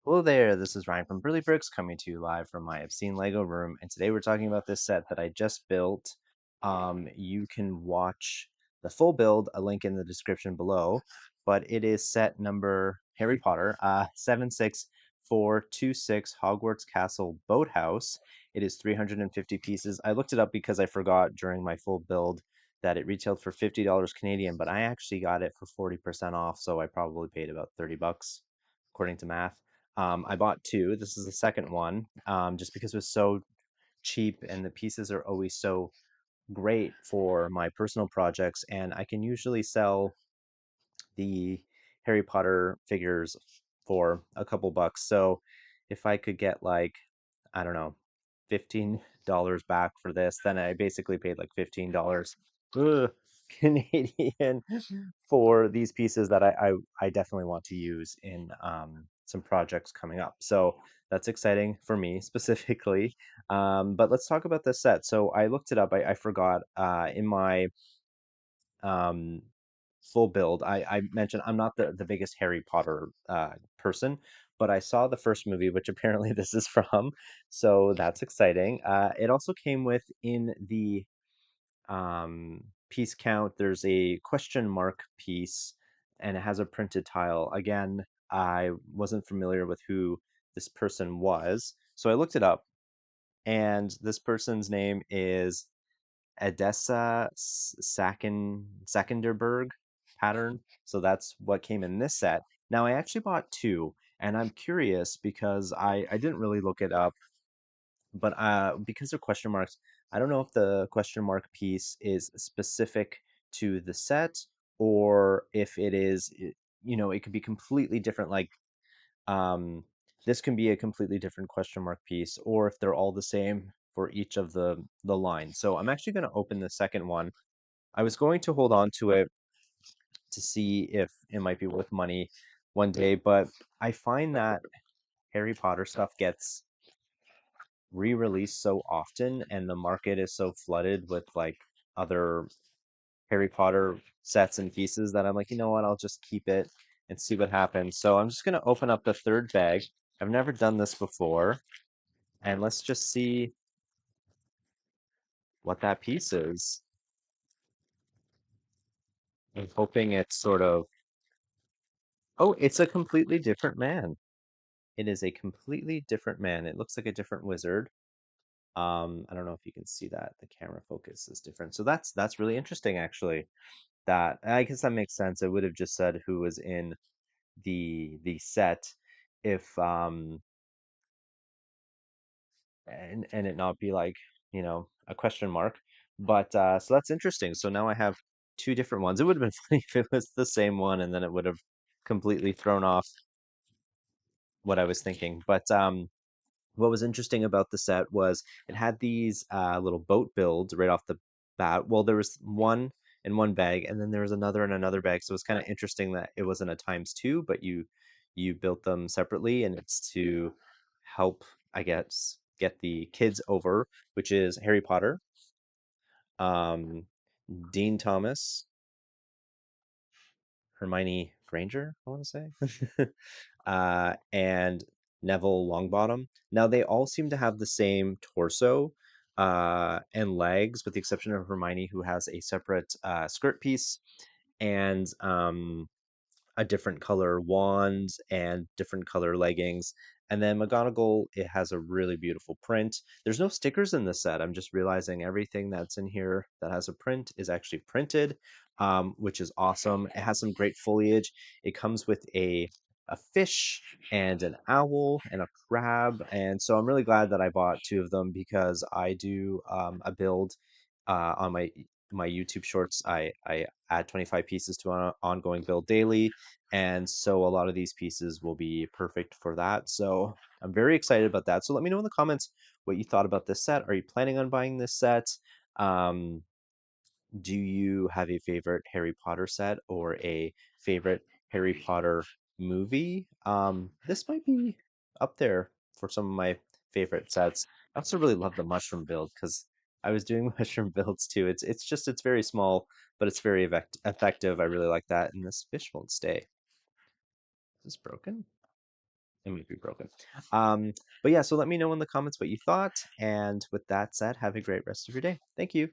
Hello there, this is Ryan from Burley Bricks coming to you live from my obscene Lego room, and today we're talking about this set that I just built. You can watch the full build, a link in the description below, but it is set number Harry Potter 76426 Hogwarts Castle Boathouse. It is 350 pieces. I looked it up because I forgot during my full build that it retailed for $50 Canadian, but I actually got it for 40% off, so I probably paid about 30 bucks according to math. I bought two. This is the second one, just because it was so cheap and the pieces are always so great for my personal projects. And I can usually sell the Harry Potter figures for a couple bucks. So if I could get like, I don't know, $15 back for this, then I basically paid like $15 ugh, Canadian for these pieces that I definitely want to use in some projects coming up. So that's exciting for me specifically. But let's talk about this set. So I looked it up. I forgot in my um, full build. I mentioned I'm not the biggest Harry Potter person, but I saw the first movie, which apparently this is from, so that's exciting. It also came with in the piece count, there's a question mark piece, and it has a printed tile. Again, I wasn't familiar with who this person was, so I looked it up, and this person's name is Edessa Sakenderberg pattern. So that's what came in this set. Now I actually bought two, and I'm curious because I didn't really look it up, but because they're question marks, I don't know if the question mark piece is specific to the set or if it is, it could be completely different. Like um, this can be a completely different question mark piece, or if they're all the same for each of the lines. So I'm actually going to open the second one. I was going to hold on to it to see if it might be worth money one day, but I find that Harry Potter stuff gets re-released so often and the market is so flooded with like other Harry Potter sets and pieces that I'm like, you know what, I'll just keep it and see what happens. So I'm just gonna open up the third bag. I've never done this before, and let's just see what that piece is. I'm hoping it's sort of, oh, it's a completely different man. It is a completely different man. It looks like a different wizard. I don't know if you can see that. The camera focus is different. So that's really interesting actually. That I guess that makes sense. I would have just said who was in the set if and it not be like, a question mark. But so that's interesting. So now I have two different ones. It would have been funny if it was the same one and then it would have completely thrown off what I was thinking. But what was interesting about the set was it had these little boat builds right off the bat. Well, there was one in one bag, and then there was another in another bag. So it's kind of interesting that it wasn't a times two, but you built them separately, and it's to help, I guess, get the kids over, which is Harry Potter, um, Dean Thomas, Hermione Granger, I want to say, and Neville Longbottom. Now they all seem to have the same torso and legs, with the exception of Hermione, who has a separate skirt piece and a different color wand and different color leggings. And then McGonagall, it has a really beautiful print. There's no stickers in this set. I'm just realizing everything that's in here that has a print is actually printed, which is awesome. It has some great foliage. It comes with a fish and an owl and a crab. And so I'm really glad that I bought two of them because I do a build on my YouTube shorts. I add 25 pieces to an ongoing build daily, and so a lot of these pieces will be perfect for that. So I'm very excited about that. So let me know in the comments what you thought about this set. Are you planning on buying this set? Um, do you have a favorite Harry Potter set or a favorite Harry Potter movie? This might be up there for some of my favorite sets. I also really love the mushroom build because I was doing mushroom builds too. It's very small, but it's very effective. I really like that. And this fish won't stay. Is this broken? It might be broken. Um, but yeah, so let me know in the comments what you thought. And with that said, have a great rest of your day. Thank you.